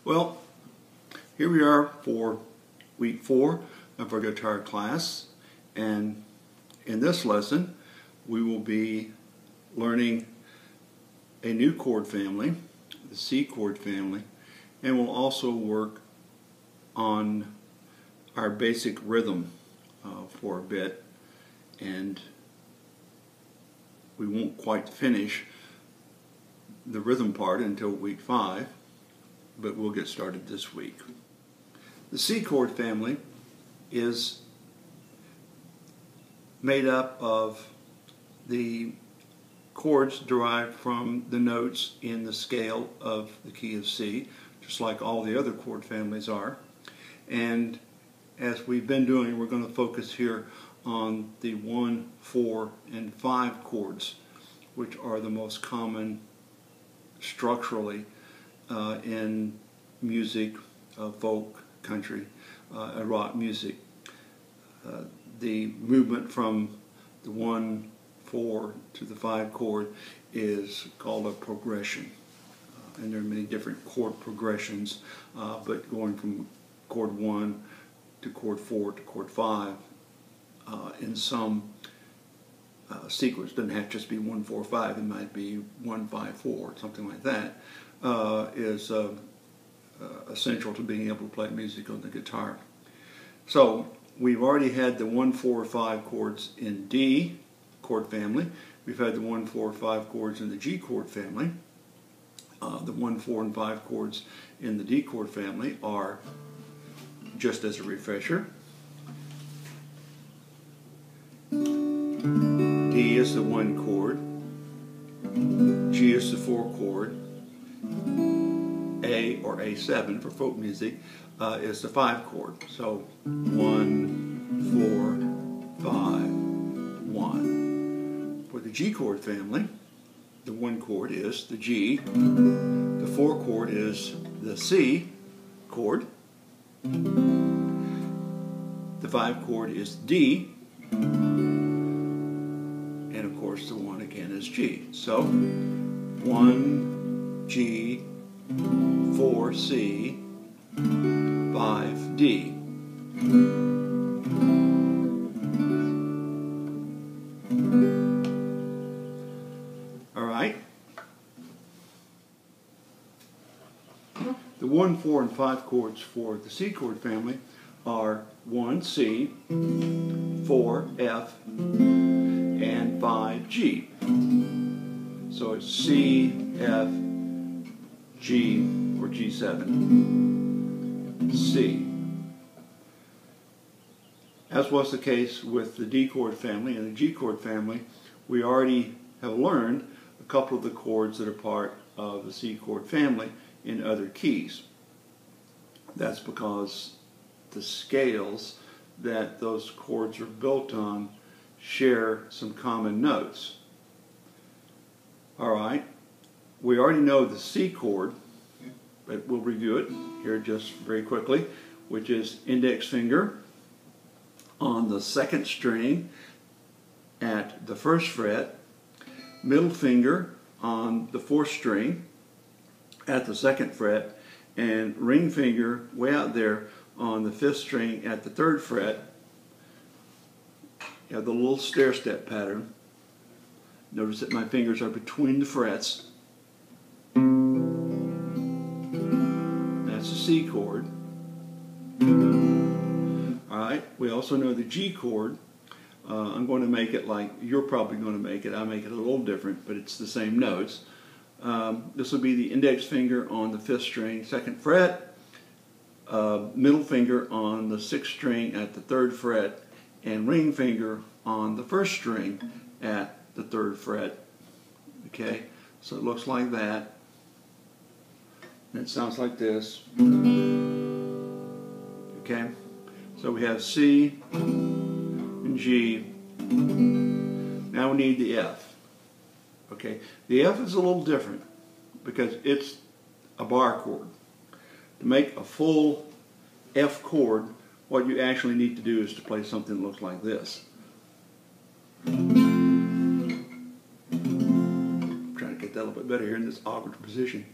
Well, here we are for week 4 of our guitar class, and in this lesson we will be learning a new chord family, the C chord family, and we'll also work on our basic rhythm for a bit, and we won't quite finish the rhythm part until week 5, but we'll get started this week. The C chord family is made up of the chords derived from the notes in the scale of the key of C, just like all the other chord families are. And as we've been doing, we're going to focus here on the 1, 4, and 5 chords, which are the most common structurally in music, folk, country, and rock music. The movement from the 1, 4 to the 5 chord is called a progression. And there are many different chord progressions, but going from chord 1 to chord 4 to chord 5 in some sequence. It doesn't have to just be 1, 4, 5. It might be 1, 5, 4, something like that. Is essential to being able to play music on the guitar. So we've already had the 1, 4, 5 chords in D chord family. We've had the 1, 4, 5 chords in the G chord family. The 1, 4, and 5 chords in the D chord family are, just as a refresher, D is the 1 chord, G is the 4 chord, A or A7 for folk music is the 5 chord. So 1, 4, 5, 1. For the G chord family, the 1 chord is the G, the 4 chord is the C chord, the 5 chord is D, and of course the 1 again is G. So 1, G, 4, C, 5, D. All right. The 1, 4, and 5 chords for the C chord family are 1, C, 4, F, and 5, G. So it's C, F, G, or G7, C. As was the case with the D chord family and the G chord family, we already have learned a couple of the chords that are part of the C chord family in other keys. That's because the scales that those chords are built on share some common notes. All right, we already know the C chord, but we'll review it here just very quickly, which is index finger on the 2nd string at the 1st fret, middle finger on the 4th string at the 2nd fret, and ring finger way out there on the 5th string at the 3rd fret. You have the little stair step pattern. Notice that my fingers are between the frets. That's the C chord. Alright, we also know the G chord. I'm going to make it like you're probably going to make it. I make it a little different, but it's the same notes. This will be the index finger on the 5th string, 2nd fret, middle finger on the 6th string at the 3rd fret, and ring finger on the 1st string at the 3rd fret. Okay, so it looks like that. And it sounds like this. Okay, so we have C and G. Now we need the F. Okay, the F is a little different because it's a bar chord. To make a full F chord, what you actually need to do is to play something that looks like this. I'm trying to get that a little bit better here in this awkward position.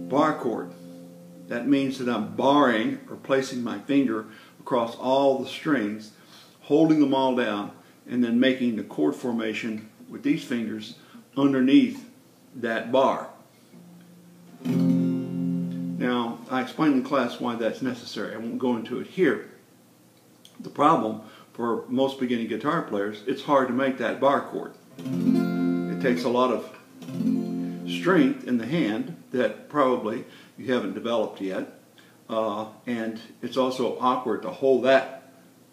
bar chord. That means that I'm barring or placing my finger across all the strings, holding them all down, and then making the chord formation with these fingers underneath that bar. Now, I explained in class why that's necessary. I won't go into it here. The problem for most beginning guitar players, it's hard to make that bar chord. It takes a lot of strength in the hand that probably you haven't developed yet, and it's also awkward to hold that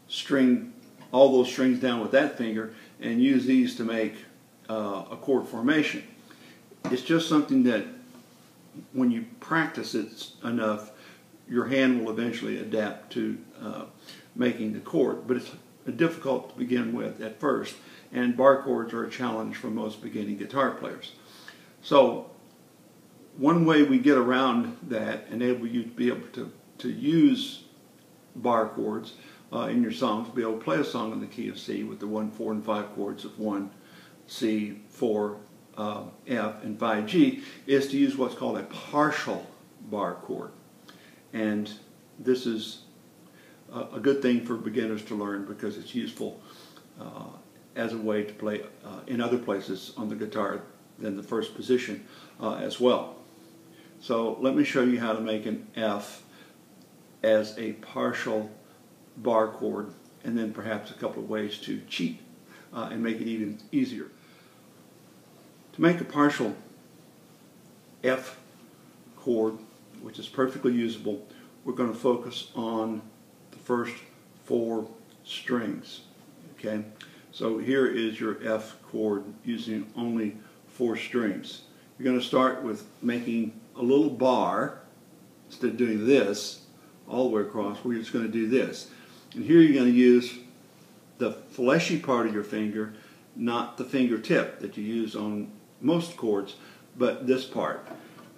string, all those strings down with that finger and use these to make a chord formation. It's just something that when you practice it enough, your hand will eventually adapt to making the chord, but it's difficult to begin with at first, and bar chords are a challenge for most beginning guitar players. So one way we get around that, enable you to be able to use bar chords in your songs, be able to play a song in the key of C with the 1, 4, and 5 chords of 1, C, 4, F, and 5 G, is to use what's called a partial bar chord. And this is a good thing for beginners to learn because it's useful as a way to play in other places on the guitar than the first position as well. So let me show you how to make an F as a partial bar chord, and then perhaps a couple of ways to cheat and make it even easier. To make a partial F chord, which is perfectly usable, we're going to focus on the first 4 strings. Okay, so here is your F chord using only 4 strings. You're going to start with making a little bar. Instead of doing this all the way across, we're just going to do this. And here you're going to use the fleshy part of your finger, not the fingertip that you use on most chords, but this part.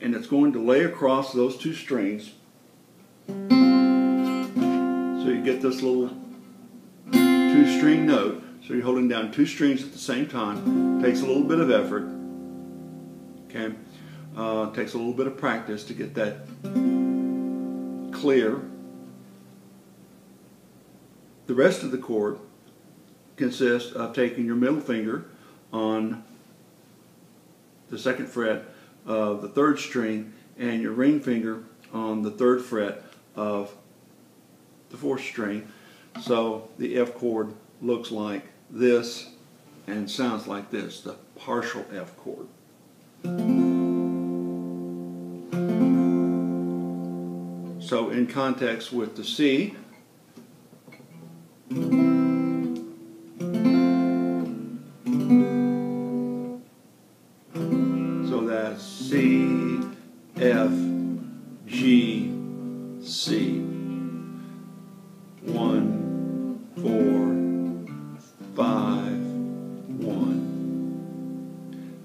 And it's going to lay across those 2 strings. So you get this little 2-string note. So you're holding down 2 strings at the same time. Takes a little bit of effort. Okay, takes a little bit of practice to get that clear. The rest of the chord consists of taking your middle finger on the 2nd fret of the 3rd string and your ring finger on the 3rd fret of the 4th string. So the F chord looks like this and sounds like this, the partial F chord. So in context with the C, so that's C, F, G, C. 1, 4, 5, 1.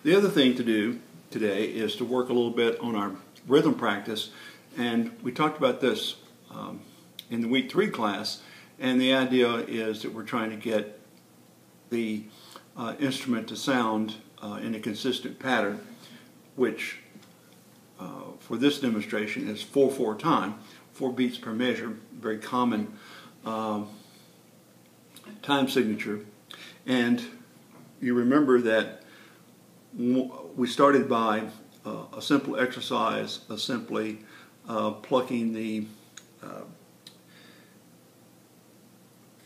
The other thing to do today is to work a little bit on our rhythm practice, and we talked about this in the week 3 class, and the idea is that we're trying to get the instrument to sound in a consistent pattern, which for this demonstration is 4/4 time, 4 beats per measure, very common time signature. And you remember that we started by a simple exercise of simply plucking the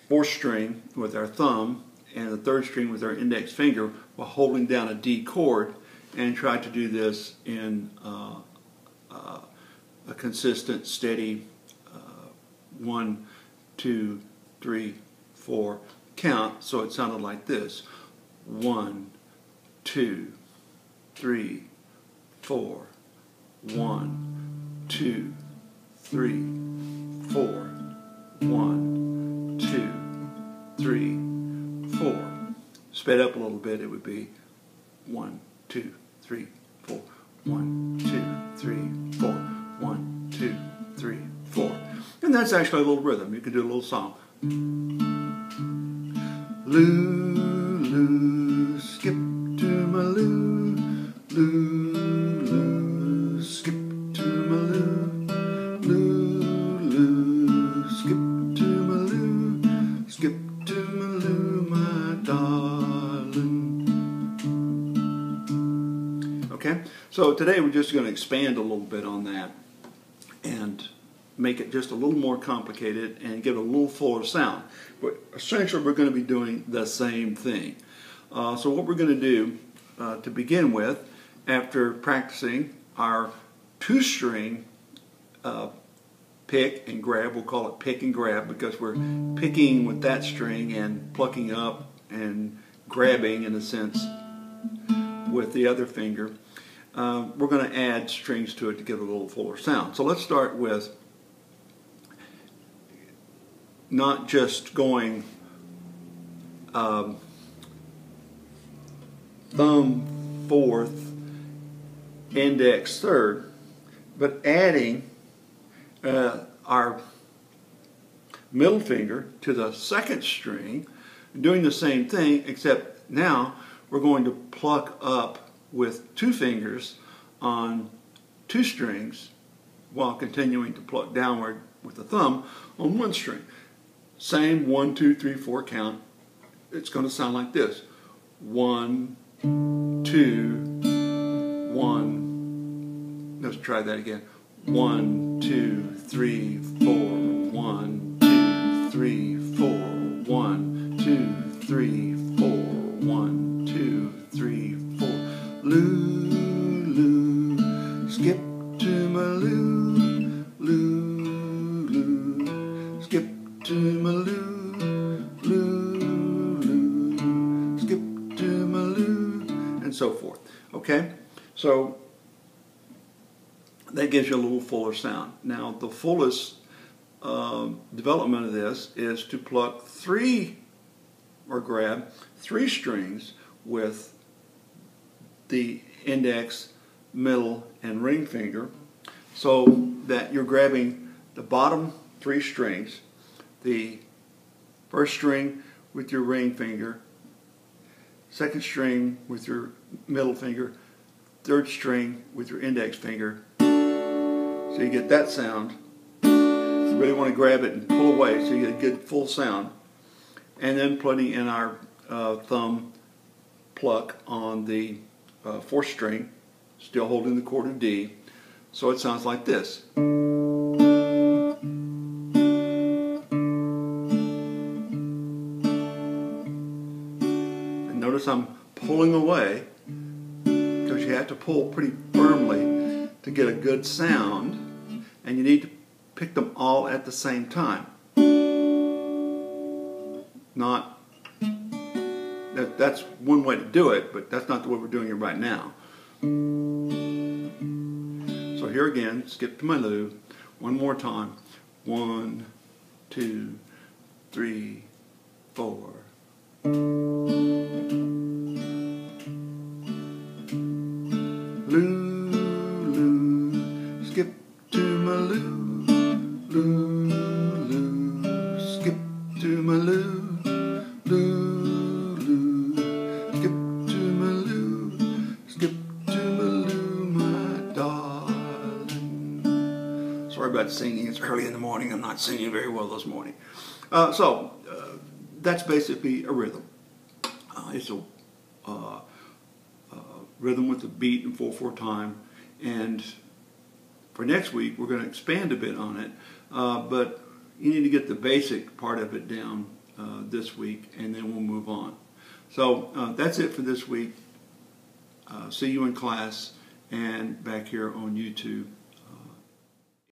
4th string with our thumb and the 3rd string with our index finger while holding down a D chord, and try to do this in a consistent, steady 1, 2, 3, 4 count, so it sounded like this: 1, 2, 3, 4, 1, 2, 3, 4, 1, 2, 3, 4. Sped up a little bit, it would be 1, 2, 3, 4, 1, 2, 3, 4, 1, 2, 3, 4. And that's actually a little rhythm. You can do a little song. Lou, Lou, skip to my Lou, Lou, Lou. Okay, so today we're just going to expand a little bit on that and make it just a little more complicated and give it a little fuller sound. But essentially we're going to be doing the same thing. So what we're going to do to begin with, after practicing our two-string pick and grab, we'll call it pick and grab because we're picking with that string and plucking up and grabbing, in a sense, with the other finger. We're going to add strings to it to give it a little fuller sound. So let's start with not just going thumb fourth, index third, but adding our middle finger to the second string, doing the same thing, except now we're going to pluck up with two fingers on two strings while continuing to pluck downward with the thumb on one string. Same 1, 2, 3, 4 count. It's going to sound like this. 1, 2, 1. Let's try that again. 1, 2, 3, 4. 1, 2, 3, 4. 1, 2, 3, 4. 1, 2, 3, 4. Loo, loo, skip to my loo, loo, loo, skip to my loo, loo, loo, skip to my loo, and so forth. Okay, so that gives you a little fuller sound. Now the fullest development of this is to pluck or grab three strings with the index, middle, and ring finger, so that you're grabbing the bottom three strings, the first string with your ring finger, second string with your middle finger, third string with your index finger. So you get that sound. You really want to grab it and pull away so you get a good full sound. And then putting in our thumb pluck on the fourth string, still holding the chord of D. So it sounds like this. And notice I'm pulling away because you have to pull pretty firmly to get a good sound, and you need to pick them all at the same time. That's one way to do it, but that's not the way we're doing it right now. So here again, skip to my loo, one more time. 1, 2, 3, 4. Loo, loo, skip to my loo, loo, loo, skip to my loo, loo, loo, skip to my loo, skip to my loo, my darling. Sorry about singing, it's early in the morning, I'm not singing very well this morning. So that's basically a rhythm. It's a rhythm with a beat and 4/4 time, and for next week we're going to expand a bit on it, but you need to get the basic part of it down this week, and then we'll move on. So that's it for this week. See you in class and back here on YouTube.